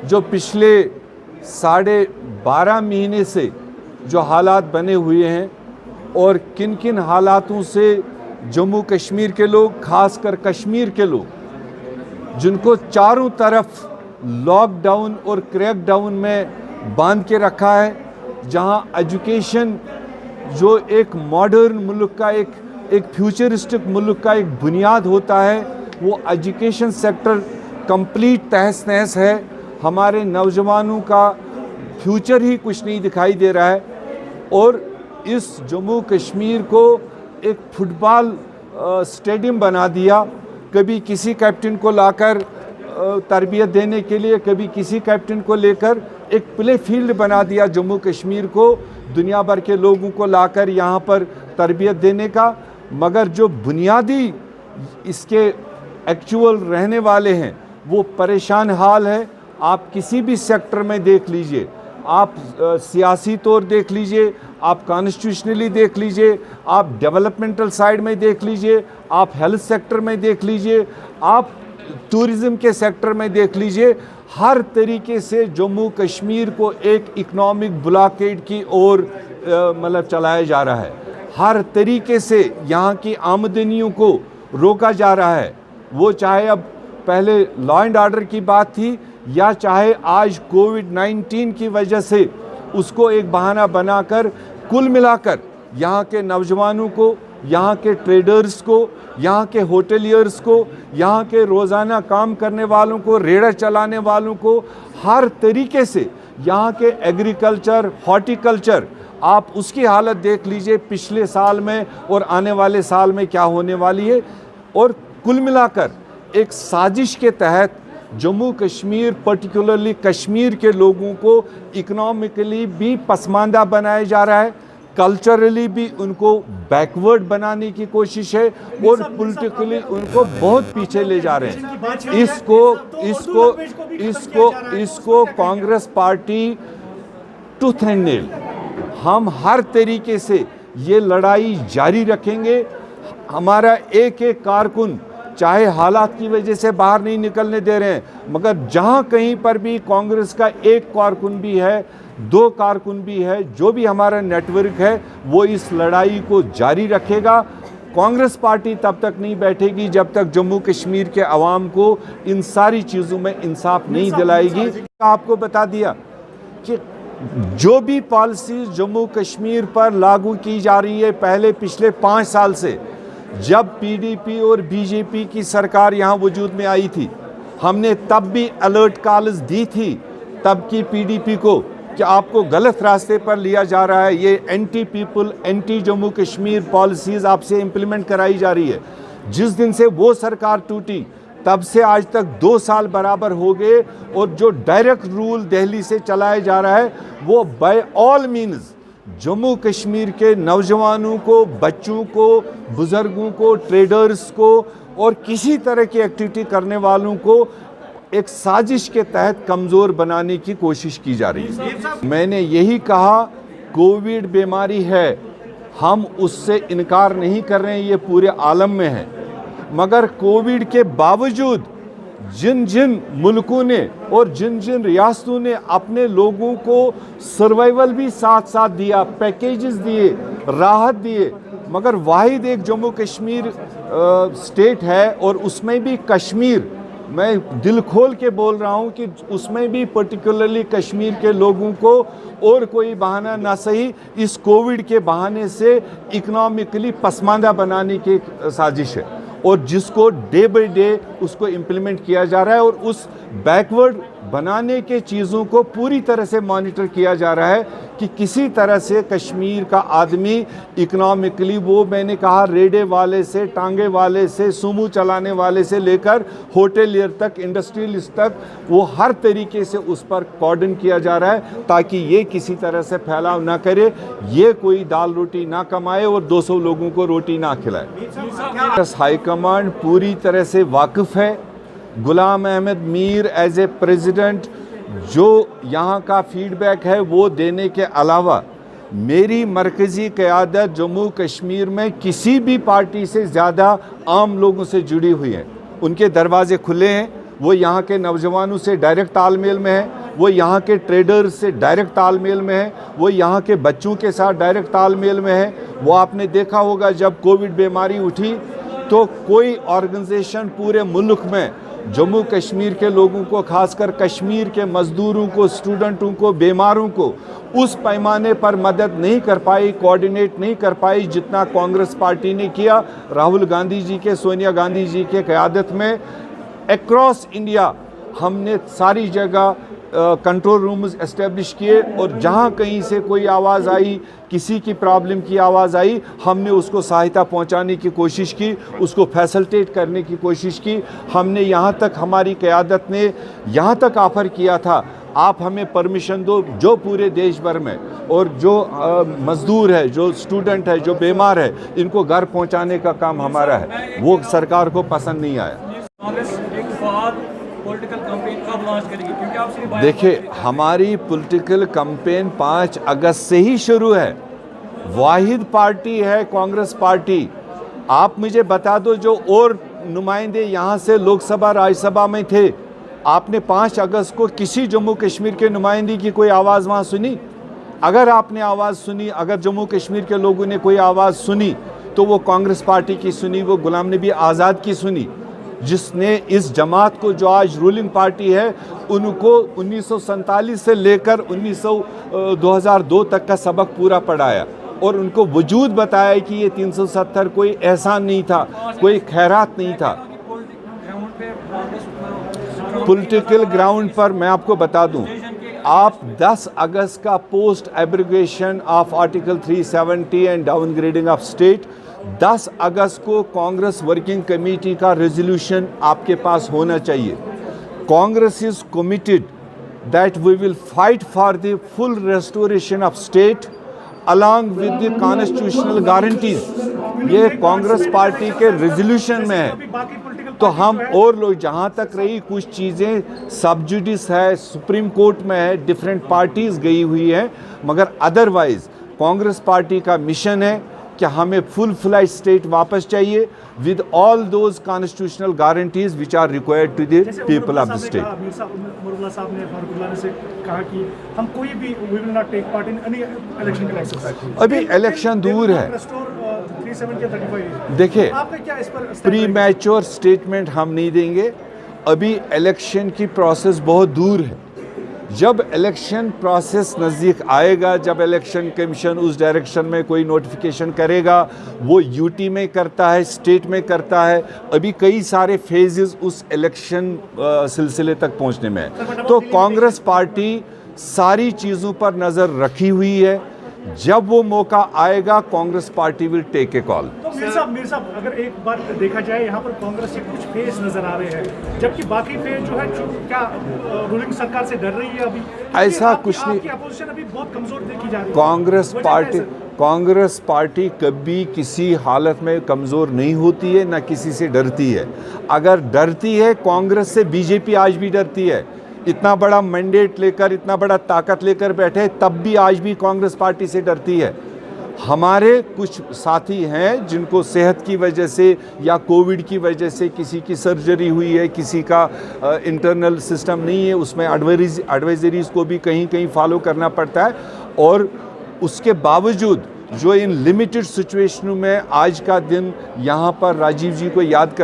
जो पिछले 12.5 महीने से जो हालात बने हुए हैं और किन किन हालातों से जम्मू कश्मीर के लोग, खासकर कश्मीर के लोग, जिनको चारों तरफ लॉकडाउन और क्रैकडाउन में बांध के रखा है, जहां एजुकेशन जो एक मॉडर्न मुल्क का एक फ्यूचरिस्टिक मुल्क का एक बुनियाद होता है, वो एजुकेशन सेक्टर कंप्लीट तहस नहस है। हमारे नौजवानों का फ्यूचर ही कुछ नहीं दिखाई दे रहा है। और इस जम्मू कश्मीर को एक फुटबॉल स्टेडियम बना दिया, कभी किसी कैप्टन को लाकर तरबियत देने के लिए, कभी किसी कैप्टन को लेकर एक प्ले फील्ड बना दिया जम्मू कश्मीर को, दुनिया भर के लोगों को लाकर यहाँ पर तरबियत देने का। मगर जो बुनियादी इसके एक्चुअल रहने वाले हैं वो परेशान हाल है। आप किसी भी सेक्टर में देख लीजिए, आप सियासी तौर देख लीजिए, आप कॉन्स्टिट्यूशनली देख लीजिए, आप डेवलपमेंटल साइड में देख लीजिए, आप हेल्थ सेक्टर में देख लीजिए, आप टूरिज़्म के सेक्टर में देख लीजिए, हर तरीके से जम्मू कश्मीर को एक इकोनॉमिक ब्लॉकेड की ओर मतलब चलाया जा रहा है। हर तरीके से यहाँ की आमदनियों को रोका जा रहा है। वो चाहे अब पहले लॉ एंड ऑर्डर की बात थी या चाहे आज कोविड-19 की वजह से उसको एक बहाना बनाकर कुल मिलाकर यहाँ के नौजवानों को, यहाँ के ट्रेडर्स को, यहाँ के होटलियर्स को, यहाँ के रोज़ाना काम करने वालों को, रेड़ा चलाने वालों को, हर तरीके से यहाँ के एग्रीकल्चर, हॉर्टिकल्चर, आप उसकी हालत देख लीजिए पिछले साल में और आने वाले साल में क्या होने वाली है। और कुल मिलाकर एक साजिश के तहत जम्मू कश्मीर, पर्टिकुलरली कश्मीर के लोगों को इकोनॉमिकली भी पसमानदा बनाया जा रहा है, कल्चरली भी उनको बैकवर्ड बनाने की कोशिश है और पॉलिटिकली उनको बहुत पीछे ले जा रहे हैं। इसको Congress party tooth and nail, हम हर तरीके से ये लड़ाई जारी रखेंगे। हमारा एक एक कारकुन चाहे हालात की वजह से बाहर नहीं निकलने दे रहे हैं, मगर जहां कहीं पर भी कांग्रेस का एक कारकुन भी है, 2 कारकुन भी है, जो भी हमारा नेटवर्क है, वो इस लड़ाई को जारी रखेगा। कांग्रेस पार्टी तब तक नहीं बैठेगी जब तक जम्मू कश्मीर के अवाम को इन सारी चीज़ों में इंसाफ नहीं दिलाएगी। आपको बता दिया कि जो भी पॉलिसी जम्मू कश्मीर पर लागू की जा रही है, पहले पिछले 5 साल से जब पीडीपी और बीजेपी की सरकार यहाँ वजूद में आई थी, हमने तब भी अलर्ट कॉल्स दी थी तब की पीडीपी को कि आपको गलत रास्ते पर लिया जा रहा है, ये anti people, anti Jammu Kashmir policies आपसे इम्प्लीमेंट कराई जा रही है। जिस दिन से वो सरकार टूटी तब से आज तक 2 साल बराबर हो गए और जो डायरेक्ट रूल दिल्ली से चलाया जा रहा है वो by all means Jammu Kashmir के नौजवानों को, बच्चों को, बुज़ुर्गों को, ट्रेडर्स को और किसी तरह की एक्टिविटी करने वालों को एक साजिश के तहत कमज़ोर बनाने की कोशिश की जा रही है। मैंने यही कहा, कोविड बीमारी है, हम उससे इनकार नहीं कर रहे हैं, ये पूरे आलम में है। मगर कोविड के बावजूद जिन जिन मुल्कों ने और जिन जिन रियासतों ने अपने लोगों को सर्वाइवल भी साथ साथ दिया, पैकेजेस दिए, राहत दिए, मगर वाहिद एक जम्मू कश्मीर स्टेट है और उसमें भी कश्मीर, मैं दिल खोल के बोल रहा हूँ कि उसमें भी पर्टिकुलरली कश्मीर के लोगों को और कोई बहाना ना सही, इस कोविड के बहाने से इकोनॉमिकली पसमानदा बनाने की साजिश है और जिसको डे बाय डे उसको इम्प्लीमेंट किया जा रहा है और उस बैकवर्ड बनाने के चीज़ों को पूरी तरह से मॉनिटर किया जा रहा है कि किसी तरह से कश्मीर का आदमी इकोनॉमिकली, वो मैंने कहा रेडे वाले से, टांगे वाले से, सुमो चलाने वाले से लेकर होटलियर तक, इंडस्ट्रियलिस्ट तक, वो हर तरीके से उस पर कॉर्डन किया जा रहा है ताकि ये किसी तरह से फैलाव ना करे, ये कोई दाल रोटी ना कमाए और 200 लोगों को रोटी ना खिलाए। हाईकमांड पूरी तरह से वाकिफ़ है। Ghulam Ahmad Mir as a president जो यहाँ का फीडबैक है वो देने के अलावा मेरी मरकज़ी क़यादत जम्मू कश्मीर में किसी भी पार्टी से ज़्यादा आम लोगों से जुड़ी हुई है। उनके दरवाजे खुले हैं, वो यहाँ के नौजवानों से डायरेक्ट तालमेल में है, वो यहाँ के ट्रेडर्स से डायरेक्ट तालमेल में है, वो यहाँ के बच्चों के साथ डायरेक्ट तालमेल में है। वो आपने देखा होगा जब कोविड बीमारी उठी तो कोई ऑर्गेनाइजेशन पूरे मुल्क में जम्मू कश्मीर के लोगों को, खासकर कश्मीर के मज़दूरों को, स्टूडेंटों को, बीमारों को उस पैमाने पर मदद नहीं कर पाई, कोऑर्डिनेट नहीं कर पाई जितना कांग्रेस पार्टी ने किया। राहुल गांधी जी के, सोनिया गांधी जी के क़यादत में अक्रॉस इंडिया हमने सारी जगह कंट्रोल रूम्स एस्टेब्लिश किए और जहां कहीं से कोई आवाज़ आई, किसी की प्रॉब्लम की आवाज़ आई, हमने उसको सहायता पहुंचाने की कोशिश की, उसको फैसिलिटेट करने की कोशिश की। हमने यहाँ तक, हमारी क़यादत ने यहाँ तक ऑफ़र किया था, आप हमें परमिशन दो, जो पूरे देश भर में और जो मज़दूर है, जो स्टूडेंट है, जो बीमार है, इनको घर पहुँचाने का काम हमारा है। वो सरकार को पसंद नहीं आया। पॉलिटिकल कैंपेन कब लॉन्च करेगी? क्योंकि आप सिर्फ देखिए, हमारी पॉलिटिकल कैंपेन 5 अगस्त से ही शुरू है। वाहिद पार्टी है कांग्रेस पार्टी। आप मुझे बता दो, जो और नुमाइंदे यहाँ से लोकसभा राज्यसभा में थे, आपने 5 अगस्त को किसी जम्मू कश्मीर के नुमाइंदे की कोई आवाज़ वहाँ सुनी? अगर आपने आवाज़ सुनी, अगर जम्मू कश्मीर के लोगों ने कोई आवाज़ सुनी तो वो कांग्रेस पार्टी की सुनी, वो गुलाम नबी आज़ाद की सुनी, जिसने इस जमात को, जो आज रूलिंग पार्टी है, उनको 1947 से लेकर 2002 तक का सबक पूरा पढ़ाया और उनको वजूद बताया कि ये 370 कोई एहसान नहीं था, कोई खैरात नहीं था। पॉलिटिकल ग्राउंड पर मैं आपको बता दूं, आप 10 अगस्त का post abrogation of article 370 and downgrading of state, 10 अगस्त को कांग्रेस वर्किंग कमेटी का रेजोल्यूशन आपके पास होना चाहिए। Congress is committed that we will fight for the full restoration of state along with the constitutional guarantees. ये कांग्रेस पार्टी के रेजोल्यूशन में है। तो हम और लोग, जहाँ तक रही कुछ चीज़ें सब जुडिस है, सुप्रीम कोर्ट में है, डिफरेंट पार्टीज गई हुई है, मगर अदरवाइज कांग्रेस पार्टी का मिशन है कि हमें फुल फ्लैश स्टेट वापस चाहिए with all those constitutional guarantees which are required to the people of the state. मुर्ला साहब ने फारूकुल्लाह से कहा कि हम कोई भी we will not take part in any election process. अभी इलेक्शन दूर है। देखिए, प्री मैच्योर स्टेटमेंट हम नहीं देंगे। अभी इलेक्शन की प्रोसेस बहुत दूर है। जब इलेक्शन प्रोसेस नज़दीक आएगा, जब इलेक्शन कमीशन उस डायरेक्शन में कोई नोटिफिकेशन करेगा, वो यूटी में करता है, स्टेट में करता है, अभी कई सारे फेजेस उस इलेक्शन सिलसिले तक पहुंचने में है। तो कांग्रेस पार्टी सारी चीज़ों पर नज़र रखी हुई है। जब वो मौका आएगा, Congress party will take a call. तो मीर साहब, अगर एक बार देखा जाए, यहाँ पर कांग्रेस के कुछ फेस नजर आ रहे हैं, जबकि बाकी फेस जो है, क्या रूलिंग सरकार से डर रही है अभी? ऐसा कुछ नहीं। अपोजिशन अभी बहुत कमजोर देखी जा रही है। कांग्रेस पार्टी कभी किसी हालत में कमज़ोर नहीं होती है, ना किसी से डरती है। अगर डरती है, कांग्रेस से बीजेपी आज भी डरती है। इतना बड़ा मैंडेट लेकर, इतना बड़ा ताकत लेकर बैठे, तब भी आज भी कांग्रेस पार्टी से डरती है। हमारे कुछ साथी हैं जिनको सेहत की वजह से या कोविड की वजह से किसी की सर्जरी हुई है, किसी का इंटरनल सिस्टम नहीं है, उसमें एडवाइजरीज को भी कहीं कहीं फॉलो करना पड़ता है। और उसके बावजूद जो इन लिमिटेड सिचुएशनों में आज का दिन यहाँ पर राजीव जी को याद कर